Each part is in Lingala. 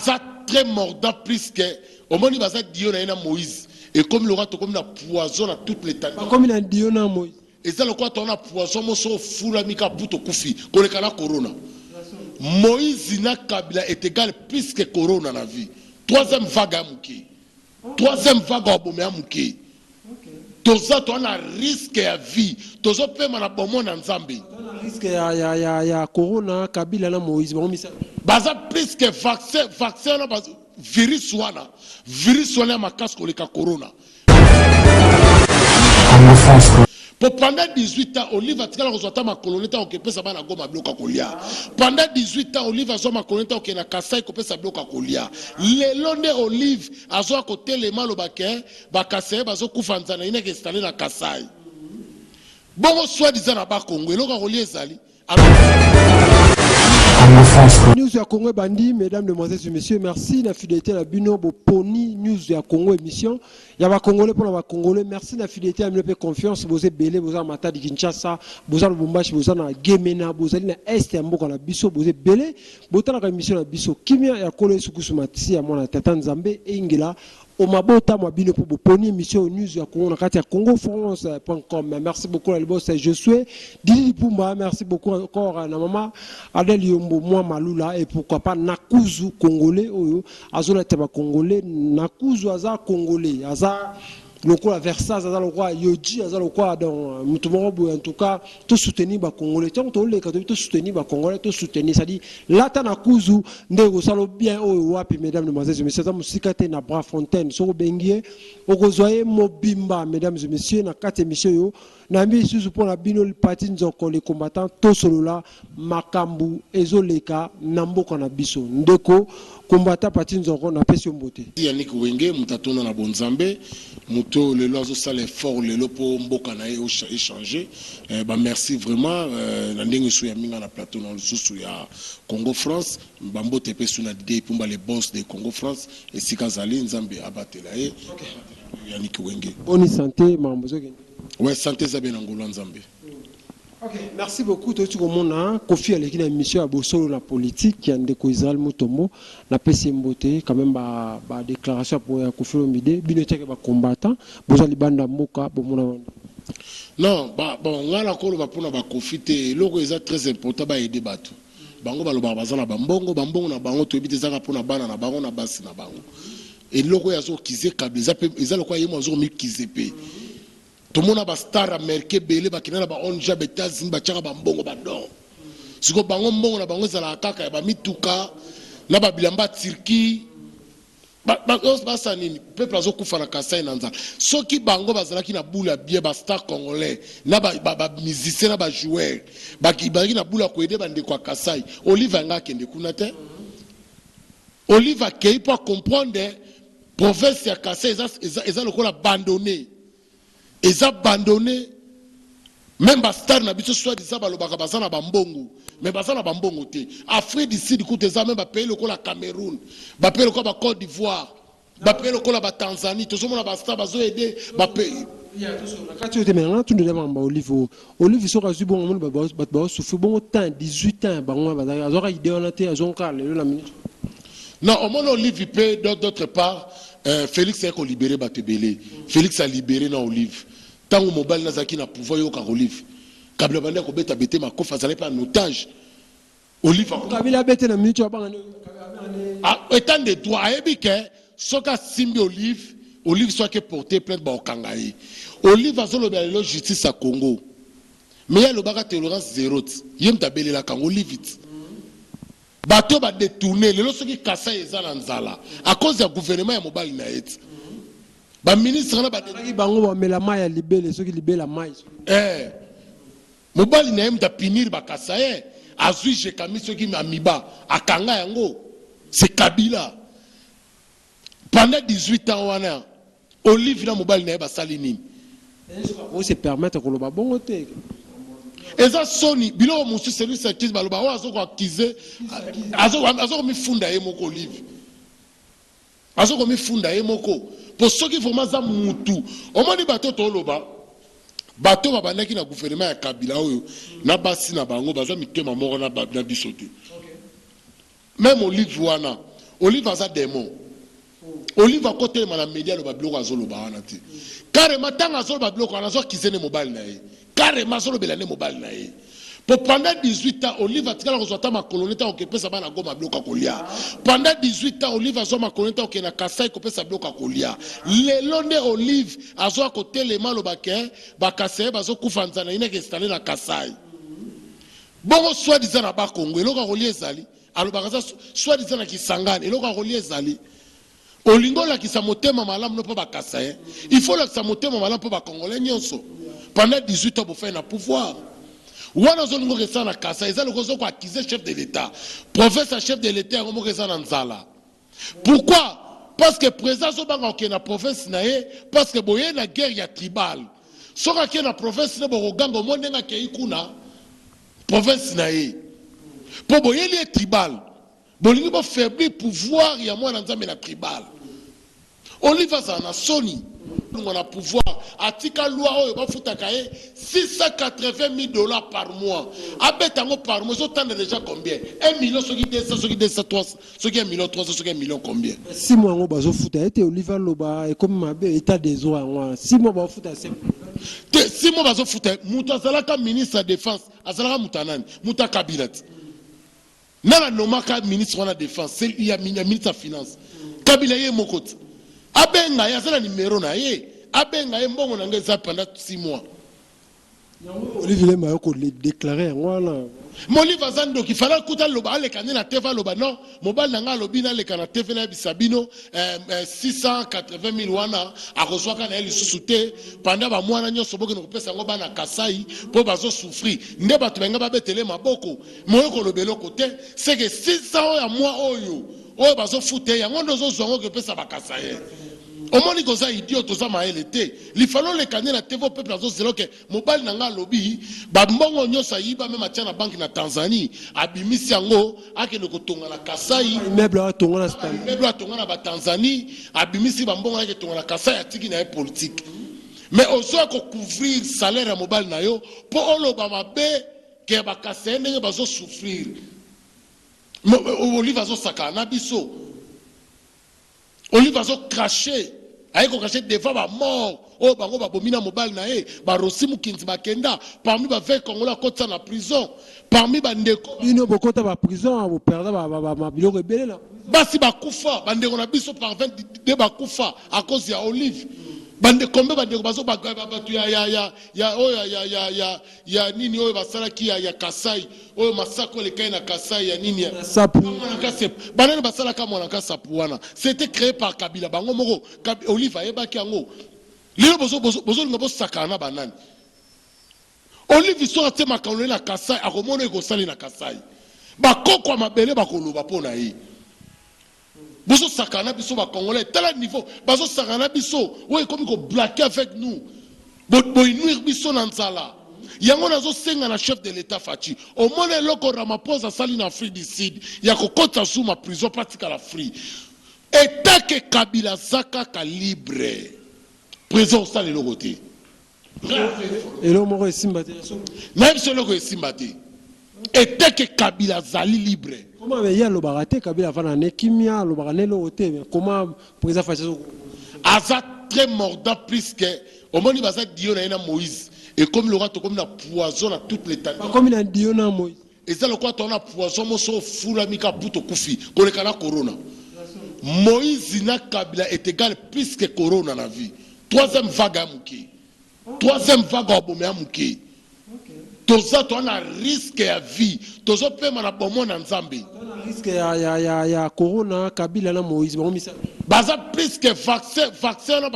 Ça très mordant plus que au moment où ça Dieu na Moïse et comme le roi comme na poison à toutes les temps. Comme il a Dieu na Moïse. Et ça le quoi on a poison mo so fula mika buto kufi ko le kala corona. Moïse na Kabila est égal plus que corona na vie. Troisième vague à Mouki. Troisième vague à Bomé à Mouki. Toza to na risque à vie. Tozo pe mana bomo na Nzambe. Risque ya corona Kabila na Moïse. Baza plus que vaccin na virus wana makas ko le corona. Pour pendant 18 ans, Olive a tiré la résultat ma colonie tant que peut savoir la gomme à bloquer colia. Pendant 18 ans, Olive a zo ma colonie tant que na Kassai que peut savoir bloquer colia. Les longs Olive a zo à côté les malos baquet, Bakassai, bazo kufanzana ina qui installé na Kassai. Bon soit disant na bas Congo, le gars relié zali. News ya Congo Bandi, mesdames, demoiselles et messieurs, merci la fidélité à la Bino Pony News ya Congo émission. Il y a Congolais pour la Congolais. Merci la fidélité à la confiance. Vous êtes belé, vous êtes Mata di Kinshasa, vous êtes Lubumbashi, vous êtes na Gemena, vous êtes na Est ya Mboka na Biso, vous êtes belé. Vous êtes na émission na Biso. Kimia ya Kole Sukusumati ya mwana Tata Nzambe Ingela. Omabota mabino pour Pony émission news ya Congo na kati ya congofrance.com. Merci beaucoup à boss je suis Didi Pumba, merci beaucoup encore à la maman Adel Yombo moi Malula et pourquoi pas Nakuzu congolais oyo azola teba congolais Nakuzu aza congolais aza lokola Versailles aza lokola Yoji aza lokola dans mutumorobo en tout cas tout soutenir ba congolais tant to le tout soutenir ba congolais tout soutenir ça dit lata Nakuzu ndego salo bien oyo wapi mesdames demoiselles et messieurs ça musikate na bras fontaine so bengie okozoye mobimba mesdames et messieurs na kati émission yo na mbi susu pour la bino parti nzoko les combattants to solola makambu ezoleka na mboka na biso ndeko combattant parti nzoko na pesi mbote Yannick Wenge mutatona na bonzambe muto le lozo sale fort le lopo mboka na échanger ba merci vraiment na ndenge so ya minga na plateau na susu ya Congo France bambote pesu na dé pumba les boss de Congo France et sikazali nzambe abatela e Yannick Wenge bonne santé mambozo. Ouais, santé Zabé Nangolo Nzambe. Ok, merci beaucoup. Tout le monde a confié à l'équipe d'émission à Bossolo la politique qui a ndeko Israël Mutombo na PC Mbote quand même ba déclaration pour confirmer l'idée bibliothèque ba combattant bozali banda mboka bomona. Non, bon ngala ko ba pona ba confiter loko eza très important ba aider bato. Bango ba lo ba bazana ba mbongo na bango to ebite zaka pona bana na bango na basi na bango. Et loko yazo kize kabeza pe eza loko yemo zo mi kize pe. Tout le monde a star américain belé ba kinana ba onja beta zimba chaka ba mbongo ba don siko bango mbongo na bango za la kaka ba mituka na ba bilamba Turquie ba sa nini peuple azo kufa na Kasai na nzala soki bango bazalaki na bula bien ba star congolais na ba musicien na ba joueur ba kibaki na bula ko aider bande kwa Kasai Olive nga kende kuna te Olive a kei pour comprendre province ya Kasai eza lokola abandonné. Ils abandonné même Bastar na biso soit disant balobaka bazana bambongo mais bazana bambongo te Afrique du Sud coûte ça même ba pays le la Cameroun ba pays le ba Côte d'Ivoire ba pays le la Tanzanie tout le monde Bastar bazo aider ba pays quand tu te maintenant tu nous demandes Olive so ka bon monde ba souffre bon temps 18 ans ba ngwa ba azora idée on a té azonka le la minute. Non au moins Olive peut d'autre part Félix a libéré Batebele Félix a libéré na Olive tant que mobile nazaki na pouvoir yo ka Olive kabla bande ko beta bete makofa zalé pas en otage Olive kabila bete na minute ba étant de droit ayebi ke soka simbi Olive soit que porter plainte ba okangaye Olive azolo ba lo justice à Congo mais ya lo baka tolérance zéro yem tabele la Congo Olive bato ba détourner le soki kasa ezala nzala à cause du gouvernement ya mobile na et ba ministre na ba bango ba mela mai ya libele soki libela mai mobile na ta punir ba kasa azui je kami soki amiba akanga yango c'est Kabila pendant 18 ans wana Olive na mobile na ba sali nini on se permettre ko lo ba bongo te. Eza soni bilo musu service acquise baloba o azoko acquise azoko mifunda ye moko Olive azoko mifunda ye moko pour ceux qui vraiment za mutu o moni bato to loba bato babandaki na gouvernement ya Kabila oyo na basi na bango baza mitema moko na bisote même Olive wana Olive a un démon. Olive a côté de la média le babloko azolo bahanati. Carrément tant azolo babloko anazo kizene mobile nae. Carrément azolo belane mobile nae. Pendant 18 ans, Olive a tiré la reçoit ma colonita au Québec, ça va na goma bloc à Kolia. Pendant 18 ans, Olive a zo ma colonita au Kenya Kasai, Québec, ça bloc à Kolia. Les londe Olive a zo à côté les mains au baquet, Bakasai, bazo kufanzana, il n'est qu'installé na Kasai. Bon, soit disant à bas Congo, et l'on a relié Zali. Alors, soit disant à Kisangane, et l'on a relié Zali. Olingo la qui sa motema malam no pas Kasai. Il faut la sa motema malam pour Congolais nyonso. Pendant 18 ans, pour faire un pouvoir. Wana zongo resa na kasa ezali kozo ko accuser chef de l'état professeur chef de l'état ngomo resa na nzala. Pourquoi? Parce que président so banga ke na province na ye parce que boye na guerre ya tribal soka ke na province na bogango mondenga ke ikuna province na ye po boye li tribal bolingi bo faiblir pouvoir ya mwana nzambe na tribal Olive ça na soni on a pouvoir atika loi oyo bafutaka ye $680 000 par mois abetango par mois zotanda déjà combien 1 million soki 200 soki 200 300 soki 1 million 300 soki 1 million combien 6 mois ngo bazofuta ete Olive loba et comme mabe état des eaux ngwa 6 mois bafuta 6 mois bazofuta mutu azalaka ministre de défense azalaka mutanani muta cabinet nana nomaka ministre de la défense c'est il y a ministre de finance Kabila ye mokoti abenga ya zala numéro na ye abenga ye mbongo na ngeza pendant 6 mois Olive le mayo ko déclarer ngwana Molive azando ki fala kuta loba ale kanena teva loba non mobile nanga lobina le kana teva na bisabino 680 000 wana a reçoit kana eli susute pendant ba mwana nyoso boke no pesa ngo bana Kasai po bazo souffrir nde batu benga ba betele maboko moyo ko lobelo côté c'est que 600 ya mois oyo bazo fute yango ndozo zongo ke pesa ba Kasai omoni koza idiot toza maele te lifalo le kanela tevo peuple azo zelo ke mobile nanga lobi ba mbongo nyosa yiba même atia na banque na Tanzanie abimisi yango akende kotonga na Kasai immeuble atonga na stand immeuble atonga na ba Tanzanie abimisi ba mbongo yake tonga na Kasai atiki na politique mais ozo ko couvrir salaire ya mobile na yo po oloba mabe ke ba Kasai ndenge bazo souffrir Olive azo sakana biso Olive azo cracher aiko cracher devant ba mort o bango ba bomina mobile na e ba rosimu kinzi bakenda parmi ba 20 Congolais kota na prison parmi ba ndeko bino bokota ba prison bo perda ba biloko ebele na basi ba kufa ba ndeko na biso par 20 de ba kufa à cause ya Olive bande kombe bande bazo batu ya nini oyo basalaki ya Kasai oyo masako le kai na Kasai ya nini ya sapu banane basalaka mwana ka sapu wana c'était créé par Kabila bango moko Olive ayebaki yango lelo bozo linga bosakana banane Olive sora te makanolo na Kasai akomona ekosali na Kasai bakoko mabele bakoloba pona ye Bozo sakana biso ba Congolais tel niveau bazo sakana biso ouais comme ko blaquer avec nous boy nuire biso na nzala yango nazo senga na chef de l'état Fachi au moins loko Ramaphosa sali na Afrique du Sud ya kokota suma prison pratique à la free état que Kabila zaka calibre présent sali lokoté et lo moko esimbate même ce loko esimbate état que Kabila zali libre. Comment il y a le baraté Kabila va na kimia le barané le hôtel comment président Fachi Aza très mordant plus que au moment où Baza Diona et Moïse et comme le roi comme la poison à toutes les temps comme il a Diona Moïse et ça le quoi on a poison mo so fula mika puto kufi ko kana corona Moïse na Kabila est égal plus que corona na vie troisième vague à Muki troisième vague à Bomé à Muki toza to na risque ya vie tozo pema na bomo na nzambe risque ya corona Kabila na Moïse bomisa baza plus que vaccin na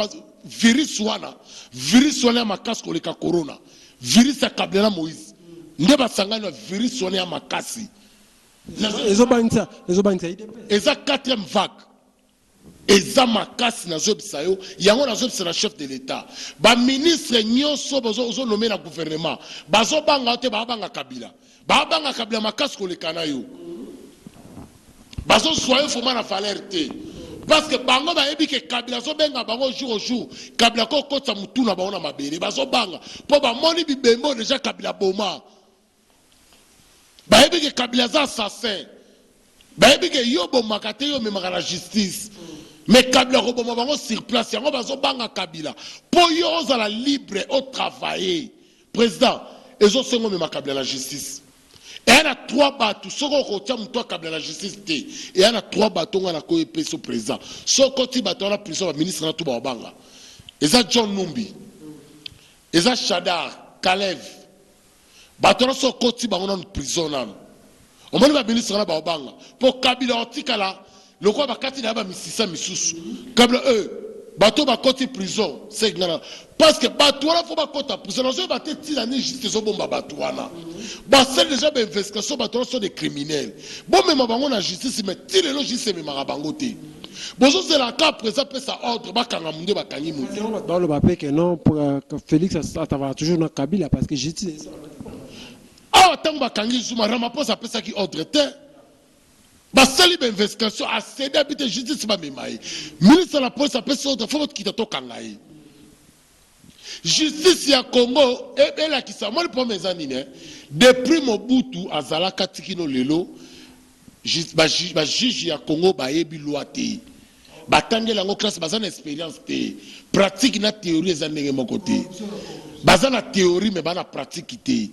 virus wana makasi koleka corona virus ya Kabila na Moïse nde basangana virus wana ya makasi ezobangisa eza quatrième vague eza makasi na zobisa yo yango na zobisa na chef de l'état ba ministre nyonso bozo nommer na gouvernement bazo banga te ba banga Kabila makasi koleka na yo bazo soyo foma na valeur te parce que bango ba yebi ke Kabila zo benga bango jour au jour Kabila ko kota mutuna ba ona mabele bazo banga po ba moni bibembo déjà Kabila boma ba yebi ke Kabila za assassin bayebi ke yo bomaka te yo memaka na justice mais Kabila roboma bango sur place yango bazobanga Kabila po yo ozala libre au travailler président ezosengo memaka Kabila na justice. Et il y a 3 bateaux. Ce qu'on retient, la justice, et il y a 3 bateaux qui ont été au président. Ce qu'on bateau la prison, le ministre de tout Banga. Et ça, John Numbi. Et ça, Chadar, Kalev. Bateau sont côté en prison. On m'a dit le ministre de Banga. Pour Kabila, Otikala, le roi Bakati n'a pas mis 600 missus. Kabila, bateau va côté prison. C'est ignorant. Parce que bateau là faut pas côté prison. Nous avons été l'année justice au bon bateau là. Bah c'est déjà des investigations bateau sont des criminels. Bon mais ma bango na justice mais tire le justice mais ma bango té. Bon c'est la cas présent peut ça ordre ba kanga munde ba kangi munde. Dans le papier que non pour Félix ça va toujours dans Kabila parce que justice. Ah tant ba kangi Zuma Ramaphosa ça peut ça qui ordre té. Bah sali ba investigation a cédé habiter justice ba memaye. Ministre de la police peut ça ordre faut votre kita to kangai. Justice ya Congo et la qui moi le premier année depuis Mobutu azala katikino lelo juge ya Congo ba yebi loi te batangela ngo classe bazana expérience te pratique na théorie ezandenge moko te bazana théorie mais bana pratique te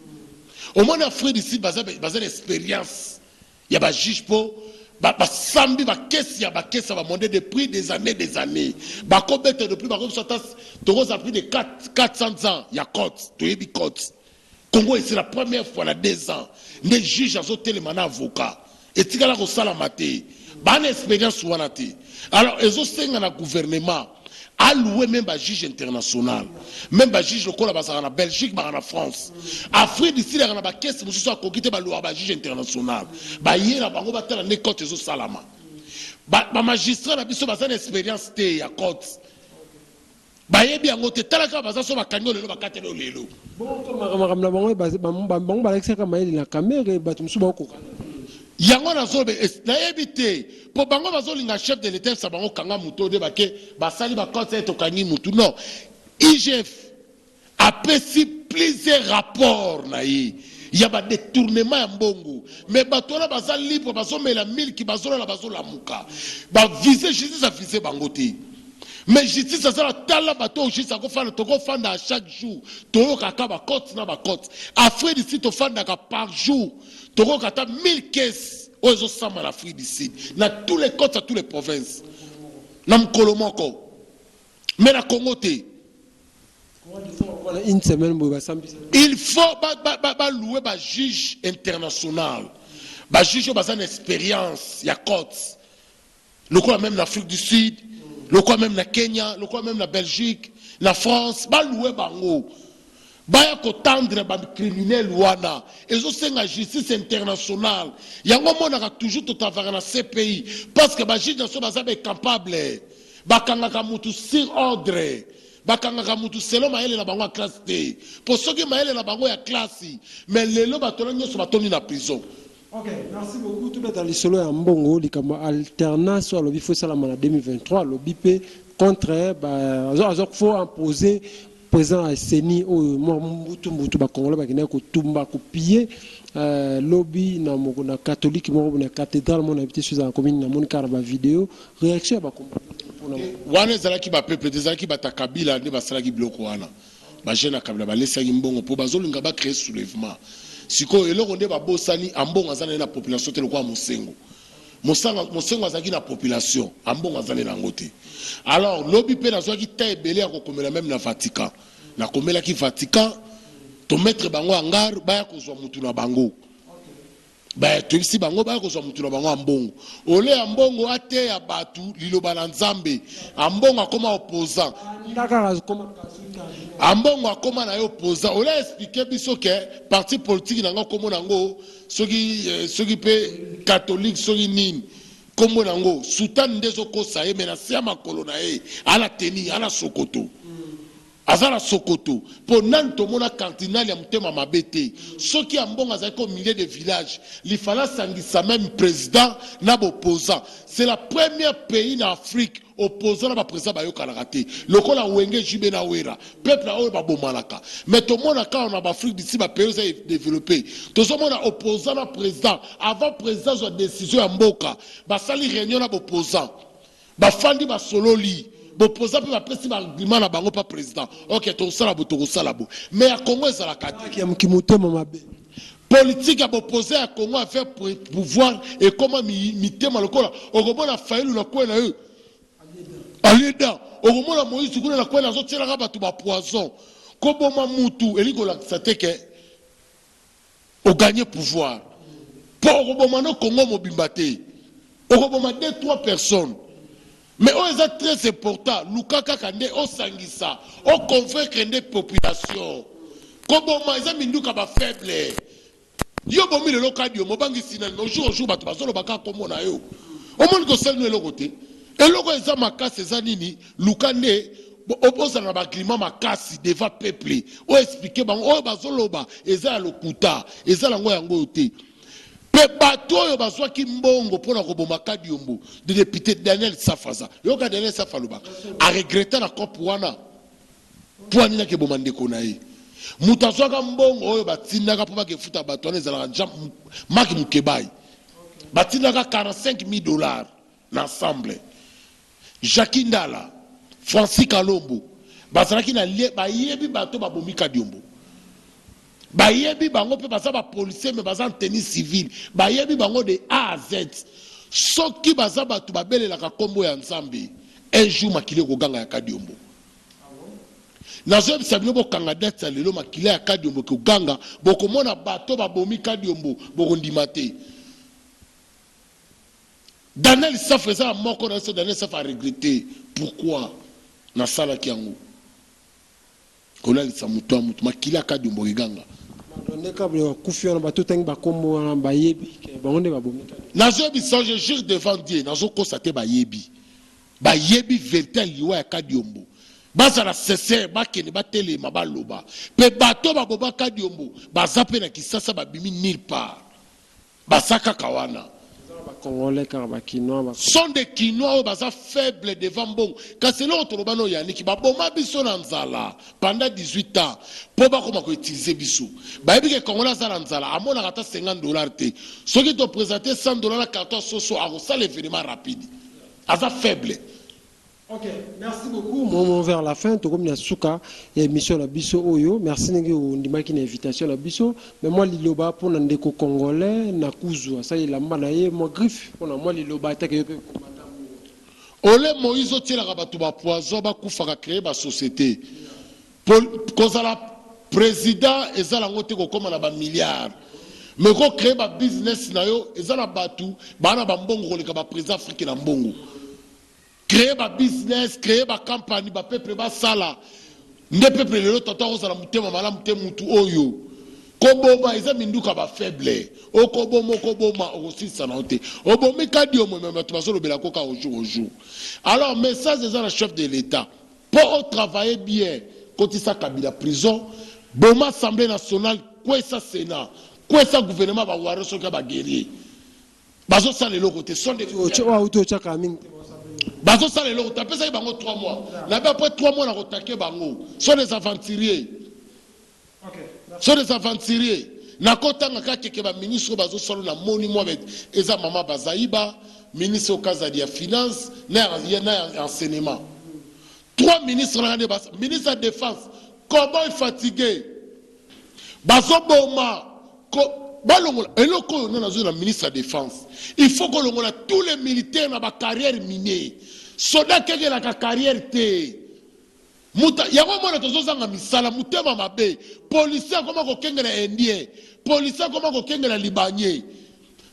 au moins Afrique ici bazana expérience ya ba juge po ba sambi ba kesi ya ba kesi ba monter depuis des années ba kobete depuis ba ko sotas togo a plus de 400 ans ya cote to yebi cote Congo c'est la première fois na 2 ans les juges azo telemana avocat et tikala ko sala maté ba na expérience wana te alors ezo senga na gouvernement alloué même ba juge international même ba juge lokola basaka na Belgique ba na France Afrique d'ici la na ba kesi mususu akokite ba loi ba juge international ba yera bango ba tala ne cote ezo salama ba magistrat na biso basana expérience te ya cote ba yebi yango te tala ka baza so ba kanyo lelo ba katelo lelo bon comme na bango ba l'exeka maili na caméra ba tumsu ba ko yango na zobe na yebite po bango bazolinga chef de l'état sa bango kanga muto de bake basali ba conseil to kangi mutu non IGF a pesi plusieurs rapports na yi ya ba détournement ya mbongo mais batola bazali libre bazomela 1000 ki bazola la bazola muka ba viser justice a viser bango te mais justice ça la tala bato justice ko fana to ko fanda chaque jour to kaka ba cote na ba cote Afrique du Sud to fanda ka par jour to ko kata 1000 caisses ozo sama l'Afrique du Sud na tous les côtes à toutes les provinces na mkolomoko mais na Congo te une semaine il faut louer ba juge international ba juge ba une expérience ya cote le quoi même l'Afrique du Sud le quoi même la Kenya, le quoi même la Belgique, la France, ba loué bango. Ba ya ko tendre ba criminel wana. Ezo senga justice internationale. Yango mona toujours tout travailler na CPI parce que ba juge na so bazabe capable. Ba kanga ka mutu sur ordre. Ba kanga ka mutu selon maele na bango classe T. Pour ceux qui maele na bango ya classe, mais lelo ba tolonyo so batoni na prison. Ok, merci beaucoup. Tout le monde dans les solos en Bongo, les alternance sur le bifo salamana 2023, le bipé contre, faut imposer présent à Seni au Moutou Congolais, Bakina, Tumba, Copier, lobby, na catholique, na cathédrale, mon habité sur la commune, na mon caraba vidéo, réaction à Bakomba. Wana zalaki ba peuple des zalaki ba takabila ne basalaki bloko wana. Ba jeune kabila ba lesaki mbongo po bazolinga ba créer soulèvement. Siko eloko nde babosani ambongo azana na population te lokwa mosengo mosengo azaki na population ambongo azana na ngote alors lobi pe nazwaki ta ebele ya kokomela même na Vatican na komela ki Vatican to mettre bango angar baya kozwa mutu na bango ba to isi bango baya kozwa mutu na bango ambongo ole ambongo ate ya batu liloba na Nzambe ambongo akoma opposant ambongo akoma na yo opposant ola expliquer biso ke parti politique nanga komo nango soki pe catholique soki nini komo nango sultan ndezo kosa ye mena sia makolo na ye ala teni ala sokoto azala Sokoto pour nanto mona cardinal ya mutema mabete soki ya mbongo azali au milieu de village il fallait sangisa même président na opposant c'est la première pays en Afrique opposant na ba président ba yoka na raté lokola wenge jibe na wera peuple na oyo ba bomalaka mais to mona ka on a ba Afrique d'ici ba pays est développé to so mona opposant na président avant président soit décision ya mboka ba sali réunion na opposant ba fandi ba sololi opposant peut appeler si l'argument na bango pas président OK to sala bo to sala bo mais à Congo ça la kati politique à opposé à Congo à faire pouvoir et comment mitema lokola okomona failu na kwela eux alida okomona Moïse kuna na kwela zo tela ba tu ba poison koboma mutu eliko la sateke au gagner pouvoir pour okoboma no Congo mobimbate okoboma 2-3 personnes. Mais on est très important. Lukaka kande o sangisa, o convaincre des populations. Comment ils ont mis nous comme faible. Yo bomi le local yo mobangi sinal no jour au jour batu bazolo baka komo na yo. O monde ko sel no le côté. Et loko eza makasi eza nini lukande oposa na ba climat makasi devant peuple. O expliquer bango o bazoloba eza lokuta, eza lango yango te. Pe bato yo bazwa ki mbongo pona ko boma kadi yombo de député Daniel Safaza yo ka Daniel Safaluba a regretté la cop wana pour nina ke boma ndeko na ye mutazwa ka mbongo oyo batinda ka poma ke futa bato wana ezala jam maki mukebai batinda ka $45,000 l'ensemble Jacques Ndala Francis Kalombo bazalaki na bayebi bato babomi kadi yombo bayebi bango pe baza ba policier mais baza en tenue civile bayebi bango de A à Z soki baza batu babelela ka kombo ya nzambe un jour makile ko ganga ya kadiombo nazo bisabino bo kanga date lelo makile ya kadiombo ko ganga boko mona bato babomi kadiombo boko ndimate Daniel Safeza moko na so Daniel Safa regretter pourquoi na sala kiango kola lisa muto makile ya kadiombo ganga je jure devant Dieu nazo constater bayebi vérité liwa ya kadiombo bazala cesser bakene batelema baloba pe bato baboba kadiombo bazape na kisasa babimi nulle part basaka kawana sont des Quinois qui faibles devant bon. Quand c'est l'autre Robano Yannick, Baboma Bisso Nanzala pendant 18 ans, pour pas comment utiliser Bissou. Baby que Congola Zanzala, à mon arata $50. Ceux qui t'ont présenté $100 à 14 soso à ça l'événement rapide. Asa faible. Ok, merci beaucoup. Moment vers la fin, tout comme il y a Souka et émission la Bisso Oyo. Merci Nengi ou Ndimaki une invitation la Bisso. Mais moi Liloba pour n'andeko congolais na kuzwa. Ça il a manaye moi griffe pour moi Liloba attaque yo pe komata. Ole Moïse otela ka batu ba poison ba kufa créer ba société. Pour la président ezala ngote ko koma na ba milliards. Mais ko créer ba business na yo ezala batu bana ba mbongo ko leka ba président Afrique na mbongo. Créer un business, créer une campagne, un peuple, un sala. Ne peuple, le tata, on a muté, maman, muté, mutu, oyo. Koboma, ils ont mis nous comme faible. O koboma, koboma, aussi ça n'a été. O bomi kadio, même tu vas sur le belakoka au jour au jour. Alors, message des la chef de l'État. Pour travailler bien, quand il s'accabile la prison, boma Assemblée nationale, quoi ça Sénat, quoi ça gouvernement va voir ce qu'il va guérir. Bazo ça les côté sont des. Bazo ça les lots, tapez ça y bango 3 mois. Là-bas après 3 mois on a attaqué bango. Sont des aventuriers. Sont des aventuriers. Na kota ngaka keke ba ministre bazo solo na moni moi avec eza mama Bazaïba, ministre au cas de finance, na enseignement. 3 ministres là ministre de défense. Comment il fatigué? Bazo boma le ministre de la Défense. Il faut que l'on ait tous les militaires dans la carrière minée. Soda qui a la carrière té. Muta, ya kwa mwana tozo zanga misala, mutema mabe. Policier comment ko kengela indien. Policier comment ko kengela libanais.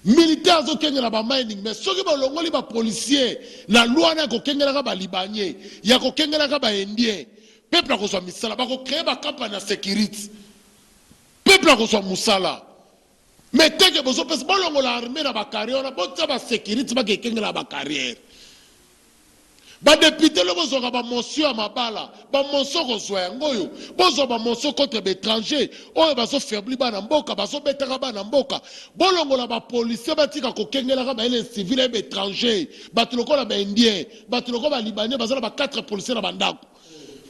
Militaire zo kengela ba mining, mais soki ba longoli ba policier na loi na ko kengela ka ba libanais, ya ko kengela ka ba indien. Peuple ko so misala, ba ko créer ba campagne de sécurité. Peuple ko so musala. Mais dès que vous avez l'armée dans la carrière, vous avez la sécurité dans la carrière. badepute lo bozwaka bamotion ya mabala bamotion kozwa yango oyo bozwa bamotion contre baétranger oyo bazofaibli bana mboka bazobetaka bana mboka bolongola bapolisier batika kokengelaka baele civil ya baétranger bato lokola baindien bato lokola balibanais baza na ba 4 policier na bandako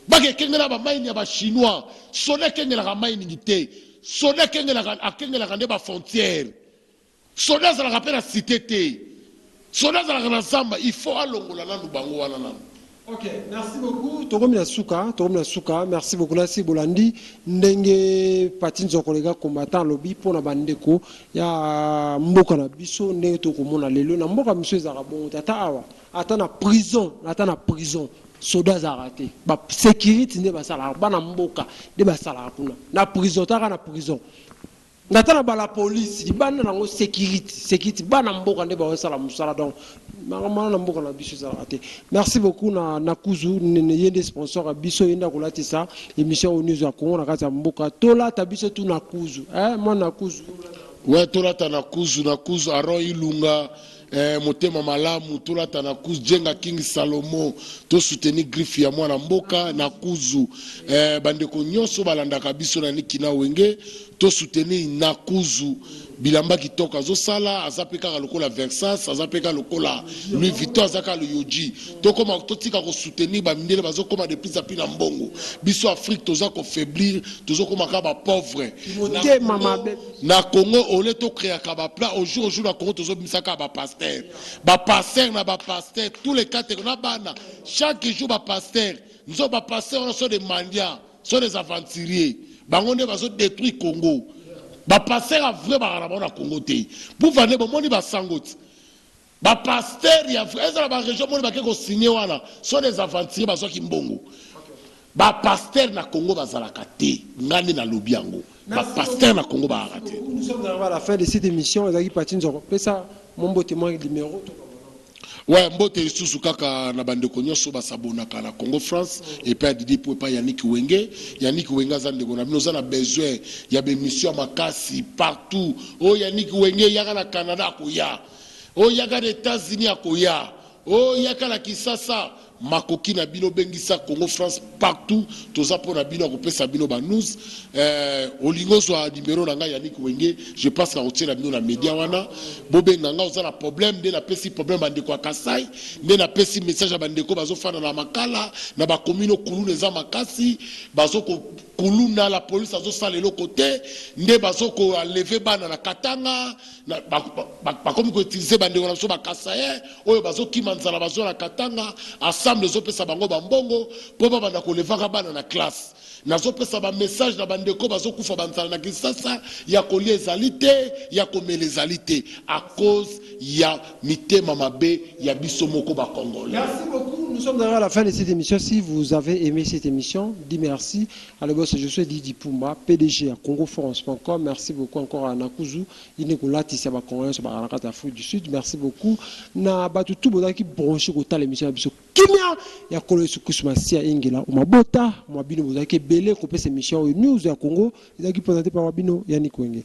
bakekengela bamaini ya bachinois sone akengelaka mainingi te sone akengelaka nde bafrontière sone azalaka mpe na cité te sone azalaka na zamba il faut alongola nanu bango wana nanu. Ok, merci beaucoup. Tokomina Souka, merci beaucoup. Nasi Bolandi, ndenge patinzo kolega combattant lobby pour na bandeko ya mboka na biso ndenge to komona lelo na mboka monsieur Zarabon tata awa ata na prison soda zarate ba sécurité ne ba sala ba na mboka de ba sala kuna na prison taka na prison natana ba la police di bana na sécurité bana mboka nde ba sala musala donc mangama na mboka na biso zarate. Merci beaucoup na kuzu ne yende sponsor biso yenda kolatisa émission au news ya Congo na kati ya mboka tola ta biso tu na kuzu moi na kuzu ouais tola ta na kuzu aron ilunga motema malamu tolata na kuzu jenga King Salomo to soutenir griffe ya mwana mboka na kuzu bandeko nyonso balandaka biso na nikina wenge to soutenir na kuzu bilamba kitoko azosala azapeka lokola Versace azapeka lokola Louis Vuitton azaka le yoji to koma totika ko soutenir ba mindele bazokoma de plus à plus na mbongo biso Afrique toza ko faiblir tozokoma ka ba pauvre na Congo ole to créer ka ba plat au jour na Congo tozobimisa ba pasteur na ba pasteur tous les quatre na bana chaque jour ba pasteur nzo ba pasteur sont des mendiants sont des aventuriers bango nde bazo détruire Congo ba pasteur a vrai ba na Congo te pour vane bo moni ba sangoti ba pasteur ya vrai ezala ba région moni ba ke ko signer wana sont des aventuriers bazo ki mbongo ba pasteur na Congo bazalaka te ngani na lobi yango ba pasteur na Congo ba arrêté. Nous sommes arrivés à la fin de cette émission ezaki patinzo pesa mon témoin numéro. Ouais, mbote lisusu kaka na bandeko nyonso basabonaka na Congo France et puis Didi pour pas Yannick Wenge za ndeko na bino za na besoin ya be mission makasi partout. Oh Yannick Wenge yaka na Canada akoya. Oh yaka na États-Unis akoya. Oh yaka na Kisasa makoki na bino bengisa Congo France partout toza pona bino ko pesa bino ba news olingo so numéro na nga Yannick Wenge je pense ka otela bino na media wana bobenga nga oza na problème de na pesi problème bandeko ya Kasai nde na pesi message ya bandeko bazofana na makala na ba commune kuluna za makasi bazoko kuluna la police azosala le côté nde bazoko lever bana na Katanga na ba comme ko utiliser bandeko na so ba Kasai oyo bazoki manzala bazo na Katanga ensemble zopesa bango bambongo po banda ko levaka bana na classe nazopesa ba message na bandeko bazokufa banzala na Kisasa ya kolia ezalité ya komela ezalité à cause ya mitema mabe ya biso moko ba Congolais. Merci beaucoup. Nous sommes à la fin de cette émission. Si vous avez aimé cette émission, dis merci. Alors je suis Didi Pumba, PDG à CongoForce.com. Merci beaucoup encore à Nakuzu, Inekolati Saba Congolais sur Barakata Afrique du Sud. Merci beaucoup. Na batutu bodaki branché kota l'émission biso. Kimia ya kolo sukusmasia ingela umabota mwabino bodaki belé kopesa émission news ya Congo. Ezaki présenté par Wabino Yannick Wenge.